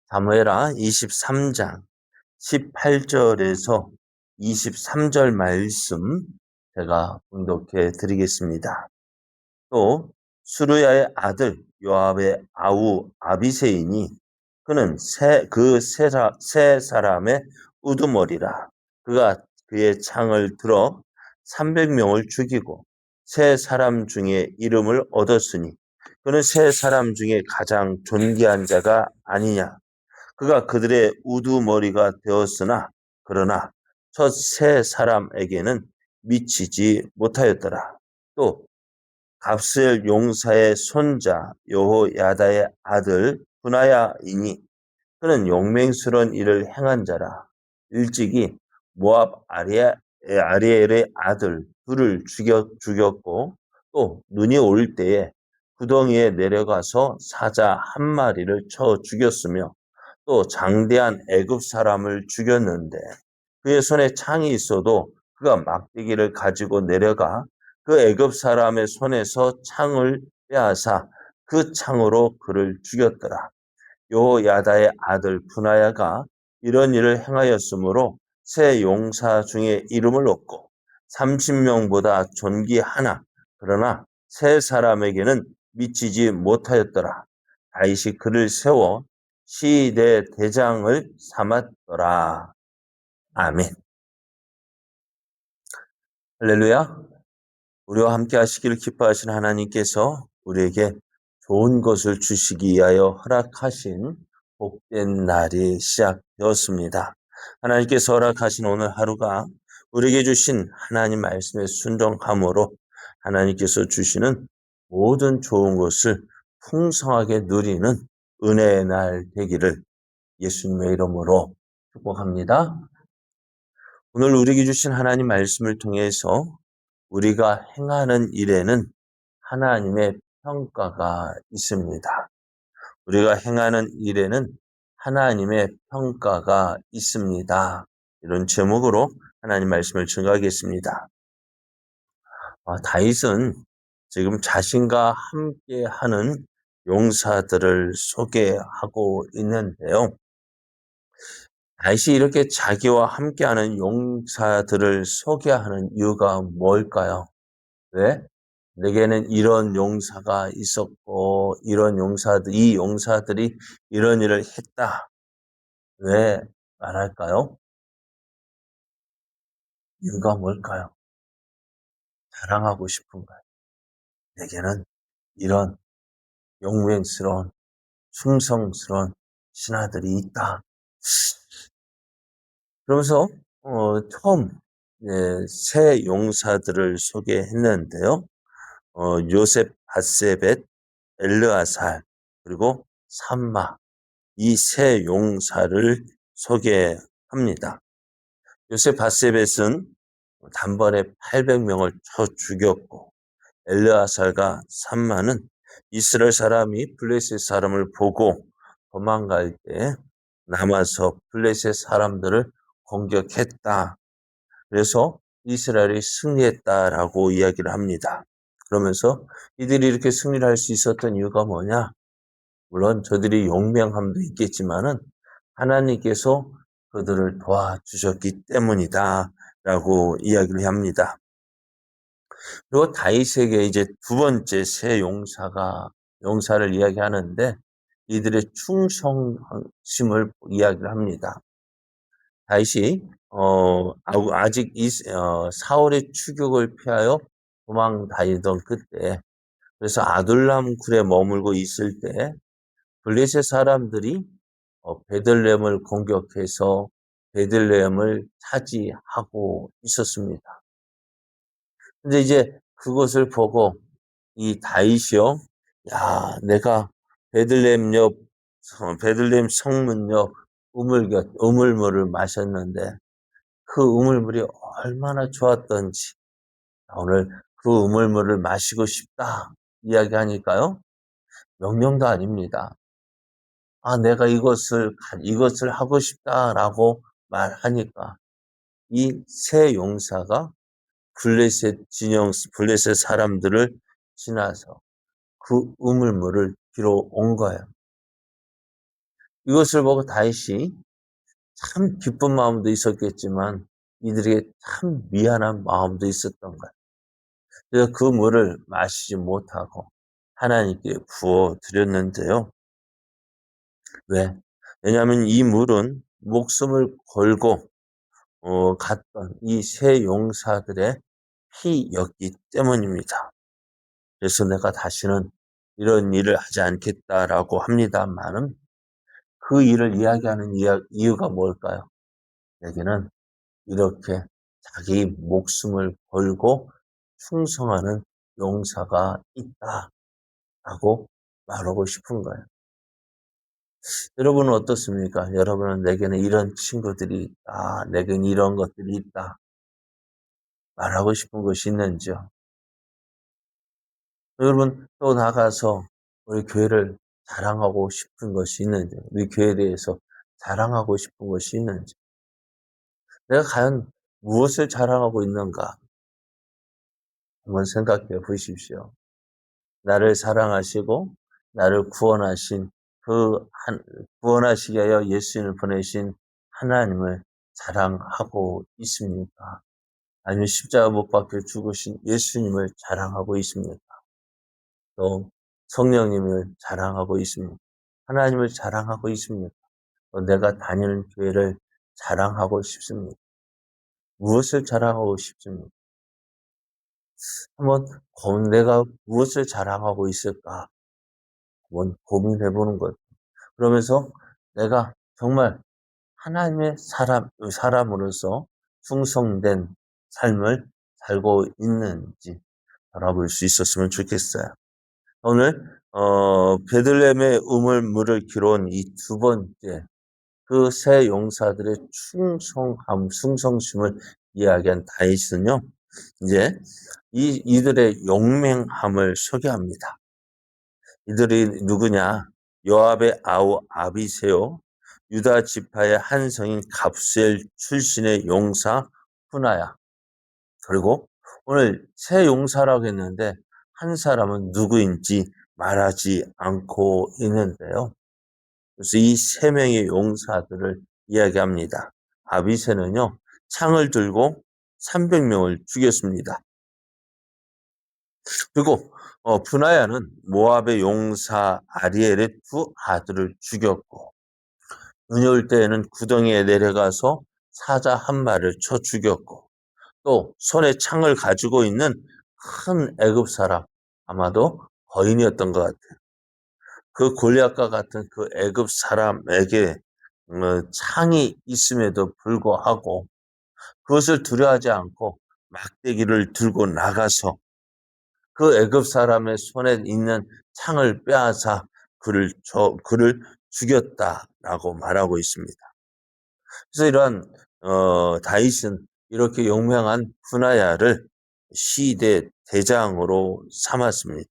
사무엘하 23장 18절에서 23절 말씀 제가 봉독해 드리겠습니다. 또 수르야의 아들 요압의 아우 아비새이니 그는 세 사람의 우두머리라. 그가 그의 창을 들어 300명을 죽이고 세 사람 중에 이름을 얻었으니 그는 세 사람 중에 가장 존귀한 자가 아니냐. 그가 그들의 우두머리가 되었으나 그러나 첫 세 사람에게는 미치지 못하였더라. 또 갑스엘 용사의 손자 여호야다의 아들 분하야이니 그는 용맹스러운 일을 행한 자라. 일찍이 모압 아리엘의 아들 둘을 죽였고 또 눈이 올 때에 구덩이에 내려가서 사자 한 마리를 쳐 죽였으며 또 장대한 애굽 사람을 죽였는데 그의 손에 창이 있어도 그가 막대기를 가지고 내려가 그 애굽 사람의 손에서 창을 빼앗아 그 창으로 그를 죽였더라. 요야다의 아들 분하야가 이런 일을 행하였으므로 세 용사 중에 이름을 얻고 30명보다 존귀하나 그러나 세 사람에게는 미치지 못하였더라. 다윗이 그를 세워 시대 대장을 삼았더라. 아멘. 할렐루야. 우리와 함께 하시기를 기뻐하신 하나님께서 우리에게 좋은 것을 주시기 위하여 허락하신 복된 날이 시작되었습니다. 하나님께서 허락하신 오늘 하루가 우리에게 주신 하나님 말씀의 순종함으로 하나님께서 주시는 모든 좋은 것을 풍성하게 누리는 은혜의 날 되기를 예수님의 이름으로 축복합니다. 오늘 우리에게 주신 하나님 말씀을 통해서 우리가 행하는 일에는 하나님의 평가가 있습니다. 우리가 행하는 일에는 하나님의 평가가 있습니다. 이런 제목으로 하나님 말씀을 증거하겠습니다. 다윗은 지금 자신과 함께하는 용사들을 소개하고 있는데요. 다윗이 이렇게 자기와 함께하는 용사들을 소개하는 이유가 뭘까요? 왜? 내게는 이런 용사가 있었고, 이 용사들이 이런 일을 했다. 왜 말할까요? 이유가 뭘까요? 자랑하고 싶은가요? 내게는 이런 용맹스러운, 충성스러운 신하들이 있다. 그러면서, 처음, 새 용사들을 소개했는데요. 요셉, 바세벳, 엘르아살, 그리고 삼마, 이 세 용사를 소개합니다. 요셉 바세벳은 단번에 800명을 쳐 죽였고 엘르아살과 삼마는 이스라엘 사람이 블레셋 사람을 보고 도망갈 때 남아서 블레셋 사람들을 공격했다. 그래서 이스라엘이 승리했다라고 이야기를 합니다. 그러면서 이들이 이렇게 승리를 할 수 있었던 이유가 뭐냐? 물론 저들이 용맹함도 있겠지만은 하나님께서 그들을 도와주셨기 때문이다 라고 이야기를 합니다. 그리고 다윗에게 이제 두 번째 새 용사를 이야기하는데 이들의 충성심을 이야기를 합니다. 다윗이 아직 사울의 추격을 피하여 도망 다니던 그때, 그래서 아둘람 굴에 머물고 있을 때 블레셋 사람들이 베들레헴을 공격해서 베들레헴을 차지하고 있었습니다. 근데 이제 그것을 보고 이 다윗이요, 야, 내가 베들레헴 성문 옆 우물물을 마셨는데 그 우물물이 얼마나 좋았던지 오늘 그 우물물을 마시고 싶다 이야기하니까요. 명령도 아닙니다. 내가 이것을 하고 싶다라고 말하니까 이 세 용사가 블레셋 사람들을 지나서 그 우물물을 빌어 온 거예요. 이것을 보고 다윗이 참 기쁜 마음도 있었겠지만 이들에게 참 미안한 마음도 있었던 거예요. 그래서 그 물을 마시지 못하고 하나님께 부어 드렸는데요. 왜? 왜냐하면 이 물은 목숨을 걸고 갔던 이 세 용사들의 피였기 때문입니다. 그래서 내가 다시는 이런 일을 하지 않겠다라고 합니다만은 그 일을 이야기하는 이유가 뭘까요? 내게는 이렇게 자기 목숨을 걸고 충성하는 용사가 있다라고 말하고 싶은 거예요. 여러분은 어떻습니까? 여러분은 내게는 이런 친구들이 있다, 내게는 이런 것들이 있다 말하고 싶은 것이 있는지요? 여러분 또 나가서 우리 교회를 자랑하고 싶은 것이 있는지, 우리 교회에 대해서 자랑하고 싶은 것이 있는지, 내가 과연 무엇을 자랑하고 있는가 한번 생각해 보십시오. 나를 사랑하시고 나를 구원하신 구원하시기 위하여 예수님을 보내신 하나님을 자랑하고 있습니까? 아니면 십자가 못 박혀 죽으신 예수님을 자랑하고 있습니까? 또 성령님을 자랑하고 있습니까? 하나님을 자랑하고 있습니까? 또 내가 다니는 교회를 자랑하고 싶습니까? 무엇을 자랑하고 싶습니까? 한번 내가 무엇을 자랑하고 있을까? 한번 고민해 보는 것. 그러면서 내가 정말 하나님의 사람으로서 충성된 삶을 살고 있는지 알아볼 수 있었으면 좋겠어요. 오늘 베들레헴의 우물물을 기록한 이 두 번째 그 세 용사들의 충성심을 이야기한 다윗은요. 이제 이들의 용맹함을 소개합니다. 이들이 누구냐? 요압의 아우 아비새요, 유다 지파의 한 성인 갑수엘 출신의 용사 후나야. 그리고 오늘 세 용사라고 했는데 한 사람은 누구인지 말하지 않고 있는데요. 그래서 이 세 명의 용사들을 이야기합니다. 아비새는요, 창을 들고 300명을 죽였습니다. 그리고 분하야는 모압의 용사 아리엘의 두 아들을 죽였고, 눈이 올 때에는 구덩이에 내려가서 사자 한 마리를 쳐 죽였고, 또 손에 창을 가지고 있는 큰 애굽 사람, 아마도 거인이었던 것 같아요. 그 골리앗과 같은 그 애굽 사람에게 창이 있음에도 불구하고 그것을 두려워하지 않고 막대기를 들고 나가서 그 애굽 사람의 손에 있는 창을 빼앗아 그를 죽였다라고 말하고 있습니다. 그래서 이러한 다윗은 이렇게 용맹한 분하야를 시대 대장으로 삼았습니다.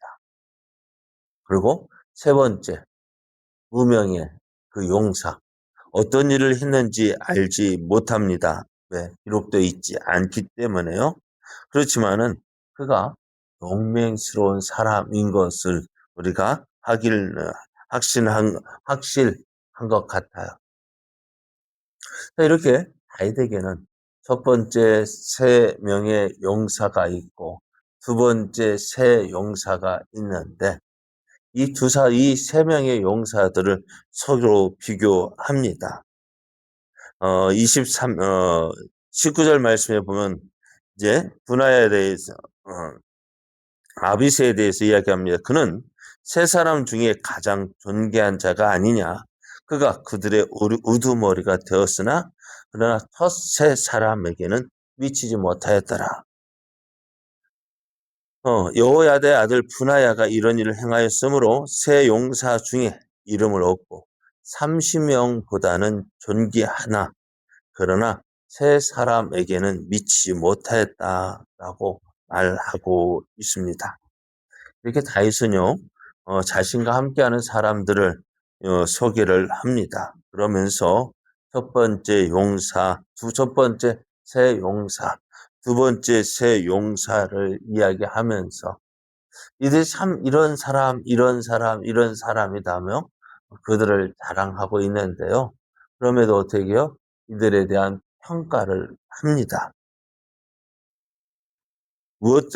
그리고 세 번째, 무명의 그 용사, 어떤 일을 했는지 알지 못합니다. 왜? 기록되어 있지 않기 때문에요. 그렇지만은 그가 용맹스러운 사람인 것을 우리가 확실한 것 같아요. 이렇게 다윗에게는 첫 번째 세 명의 용사가 있고 두 번째 세 용사가 있는데 이 세 명의 용사들을 서로 비교합니다. 19절 말씀에 보면 이제 분하야에 대해서 아비새에 대해서 이야기합니다. 그는 세 사람 중에 가장 존귀한 자가 아니냐. 그가 그들의 우두머리가 되었으나 그러나 첫 세 사람에게는 미치지 못하였더라. 여호야다의 아들 분하야가 이런 일을 행하였으므로 세 용사 중에 이름을 얻고 30명보다는 존귀하나 그러나 세 사람에게는 미치지 못하였다라고 말하고 있습니다. 이렇게 다윗은요, 자신과 함께하는 사람들을 소개를 합니다. 그러면서 첫 번째 새 용사, 두 번째 새 용사를 이야기하면서 이들이 참 이런 사람이다며 그들을 자랑하고 있는데요. 그럼에도 어떻게 해요? 이들에 대한 평가를 합니다. 무엇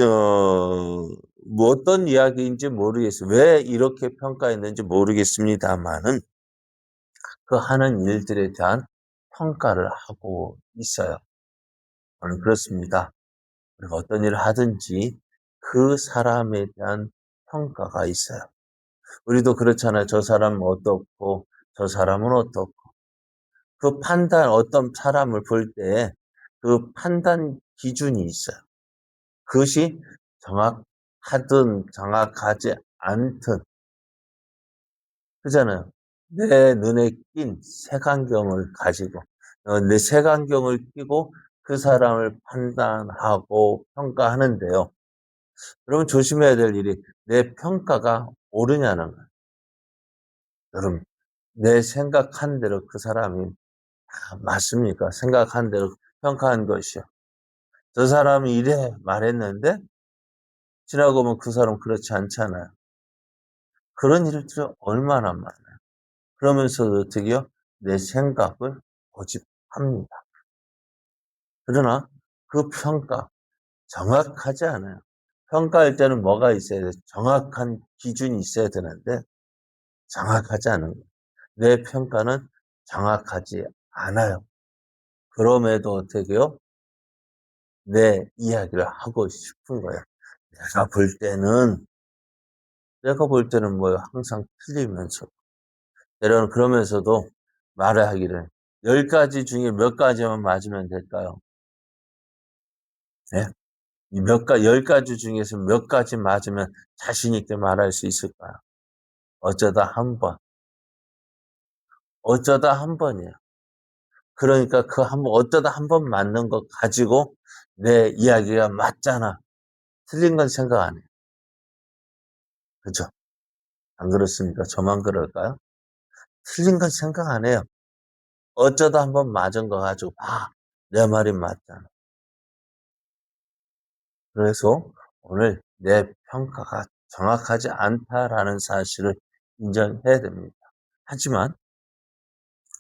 뭐 어떤 이야기인지 모르겠어요. 왜 이렇게 평가했는지 모르겠습니다마는 그 하는 일들에 대한 평가를 하고 있어요. 저는 그렇습니다. 우리가 어떤 일을 하든지 그 사람에 대한 평가가 있어요. 우리도 그렇잖아요. 저 사람은 어떻고 저 사람은 어떻고. 그 판단 어떤 사람을 볼 때 그 판단 기준이 있어요. 그것이 정확하든 정확하지 않든 그잖아요. 내 눈에 띈 색안경을 가지고 내 색안경을 끼고 그 사람을 판단하고 평가하는데요. 여러분 조심해야 될 일이 내 평가가 옳으냐는 거예요. 여러분 내 생각한 대로 그 사람이 다 맞습니까? 생각한 대로 평가한 것이요. 저 사람이 이래 말했는데 지나고 보면 그 사람 그렇지 않잖아요. 그런 일들이 얼마나 많아요. 그러면서도 어떻게요? 내 생각을 고집합니다. 그러나 그 평가 정확하지 않아요. 평가할 때는 뭐가 있어야 돼? 정확한 기준이 있어야 되는데 정확하지 않은 거예요. 내 평가는 정확하지 않아요. 그럼에도 어떻게요? 내 이야기를 하고 싶은 거예요. 내가 볼 때는 뭐예요? 항상 틀리면서 때로는 그러면서도 말을 하기를 10가지 중에 몇 가지만 맞으면 될까요? 네? 이 10가지 중에서 몇 가지 맞으면 자신 있게 말할 수 있을까요? 어쩌다 한 번. 어쩌다 한 번이에요. 그러니까 그 한 번, 어쩌다 한 번 맞는 것 가지고 내 이야기가 맞잖아. 틀린 건 생각 안 해요. 그죠? 안 그렇습니까? 저만 그럴까요? 틀린 건 생각 안 해요. 어쩌다 한 번 맞은 거 가지고, 내 말이 맞잖아. 그래서 오늘 내 평가가 정확하지 않다라는 사실을 인정해야 됩니다. 하지만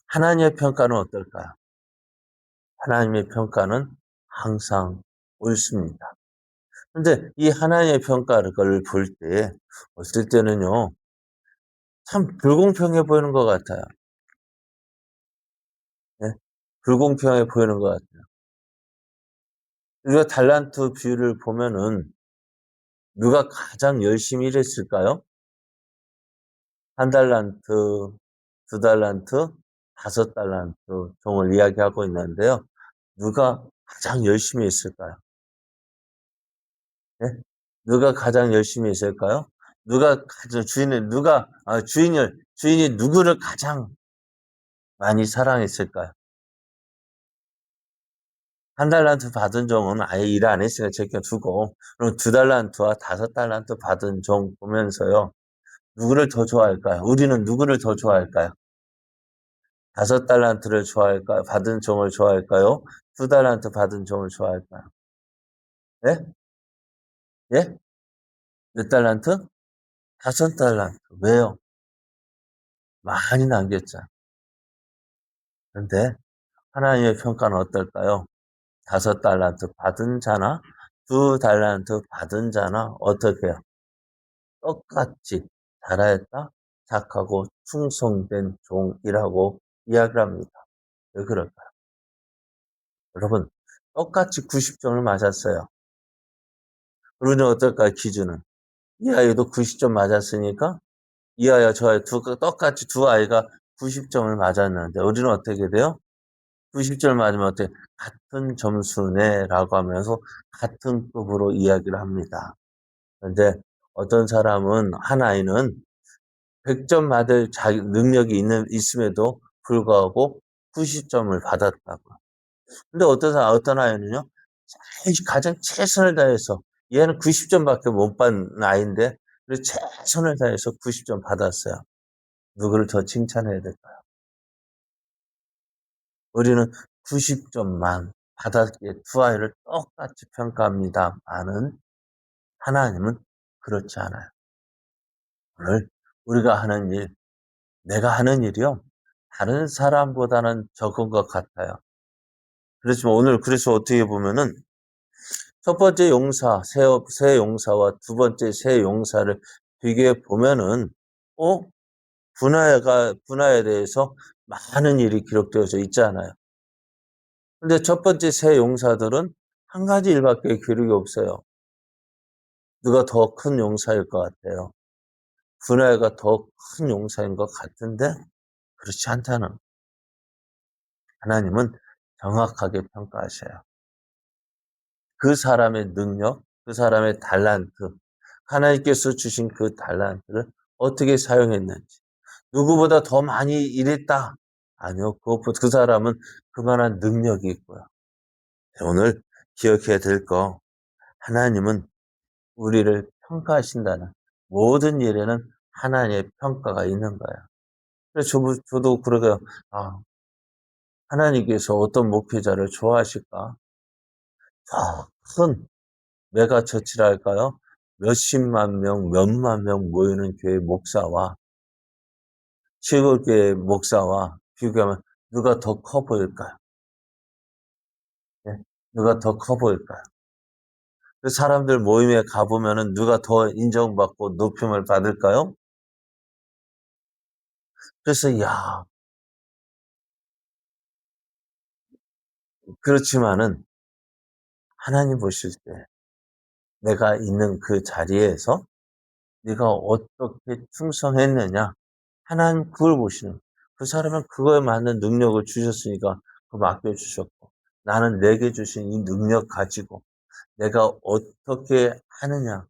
하나님의 평가는 어떨까요? 하나님의 평가는 항상 옳습니다. 근데 이 하나님의 평가를 볼 때, 어떨 때는요, 참 불공평해 보이는 것 같아요. 네? 불공평해 보이는 것 같아요. 우리가 달란트 비율을 보면은 누가 가장 열심히 일했을까요? 한 달란트, 두 달란트, 5달란트 종을 이야기하고 있는데요. 누가 가장 열심히 했을까요? 네? 누가 가장 열심히 했을까요? 누가 가장 주인이 누구를 가장 많이 사랑했을까요? 한 달란트 받은 종은 아예 일 안 했으니까 제껴두고, 그럼 2달란트와 5달란트 받은 종 보면서요. 누구를 더 좋아할까요? 우리는 누구를 더 좋아할까요? 5달란트를 좋아할까요? 받은 종을 좋아할까요? 2달란트 받은 종을 좋아할까요? 예? 예? 몇 달란트? 5달란트. 왜요? 많이 남겼잖아. 근데 하나님의 평가는 어떨까요? 5달란트 받은 자나 2달란트 받은 자나 어떻게 해요? 똑같이 잘하였다, 착하고 충성된 종이라고 이야기를 합니다. 왜 그럴까요? 여러분, 똑같이 90점을 맞았어요. 우리는 어떨까요, 기준은? 이 아이도 90점 맞았으니까 이 아이와 저 아이 똑같이 두 아이가 90점을 맞았는데 우리는 어떻게 돼요? 90점을 맞으면 어떻게 같은 점수네라고 하면서 같은 급으로 이야기를 합니다. 그런데 어떤 사람은 한 아이는 100점 받을 자기 능력이 있음에도 불구하고 90점을 받았다고. 근데 어떤 아이는요, 가장 최선을 다해서, 얘는 90점밖에 못 받은 아이인데, 그래서 최선을 다해서 90점 받았어요. 누구를 더 칭찬해야 될까요? 우리는 90점만 받았기에 두 아이를 똑같이 평가합니다만은 하나님은 그렇지 않아요. 오늘 우리가 하는 일, 내가 하는 일이요. 다른 사람보다는 적은 것 같아요. 그렇지만 오늘 그래서 어떻게 보면은 첫 번째 용사, 새 용사와 두 번째 새 용사를 비교해 보면은, 어? 분하에 대해서 많은 일이 기록되어져 있잖아요. 근데 첫 번째 새 용사들은 한 가지 일밖에 기록이 없어요. 누가 더 큰 용사일 것 같아요. 분하가 더 큰 용사인 것 같은데 그렇지 않다는 하나님은 정확하게 평가하셔요. 그 사람의 능력, 그 사람의 달란트, 하나님께서 주신 그 달란트를 어떻게 사용했는지, 누구보다 더 많이 일했다. 아니요, 그 사람은 그만한 능력이 있고요. 오늘 기억해야 될 거, 하나님은 우리를 평가하신다는 모든 일에는 하나님의 평가가 있는 거예요. 그래서 저도 그러게요. 아, 하나님께서 어떤 목회자를 좋아하실까? 큰 메가처치라 할까요? 몇십만 명, 몇만 명 모이는 교회 목사와 시골교회 목사와 비교하면 누가 더 커 보일까요? 네? 누가 더 커 보일까요? 그 사람들 모임에 가보면은 누가 더 인정받고 높임을 받을까요? 그래서, 야, 그렇지만은 하나님 보실 때 내가 있는 그 자리에서 네가 어떻게 충성했느냐? 하나님 그걸 보시는. 그 사람은 그거에 맞는 능력을 주셨으니까 그거 맡겨주셨고 나는 내게 주신 이 능력 가지고 내가 어떻게 하느냐.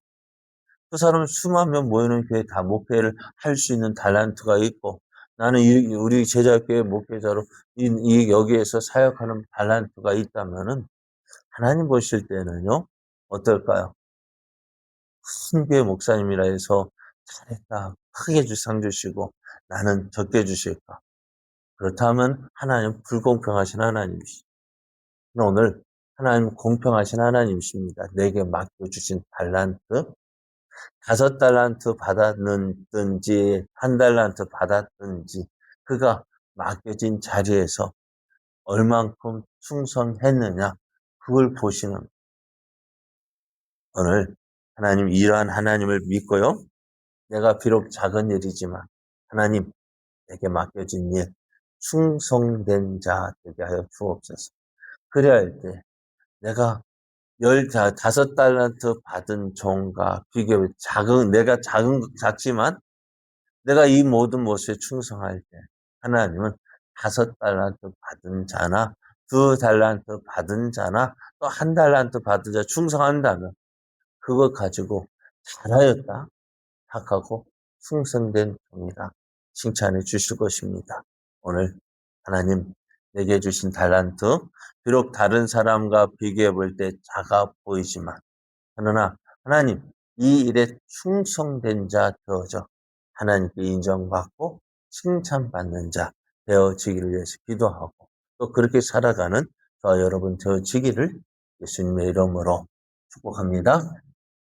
그 사람은 수만 명 모이는 교회에 다 목회를 할 수 있는 달란트가 있고 나는 우리 제자교회 목회자로 여기에서 사역하는 달란트가 있다면은 하나님 보실 때는요. 어떨까요? 큰 교회 목사님이라 해서 잘했다. 크게 상 주시고 나는 적게 주실까? 그렇다면 하나님 불공평하신 하나님이시. 오늘 하나님 공평하신 하나님이십니다. 내게 맡겨주신 달란트, 5달란트 받았든지 1달란트 받았든지 그가 맡겨진 자리에서 얼만큼 충성했느냐 그걸 보시는 오늘 하나님 이러한 하나님을 믿고요. 내가 비록 작은 일이지만 하나님 내게 맡겨진 일 충성된 자 되게 하여 주옵소서. 그래야 할 때 내가 15달란트 받은 종과 비교해 작지만 내가 이 모든 것에 충성할 때 하나님은 5달란트 받은 자나 2달란트 받은 자나 또 1달란트 받은 자 충성한다면 그것 가지고 잘하였다. 착하고 충성된 종이라 칭찬해 주실 것입니다. 오늘 하나님 내게 주신 달란트 비록 다른 사람과 비교해 볼 때 작아 보이지만 그러나 하나님 이 일에 충성된 자 되어져 하나님께 인정받고 칭찬받는 자 되어지기를 위해서 기도하고 또 그렇게 살아가는 저와 여러분 되어지기를 예수님의 이름으로 축복합니다.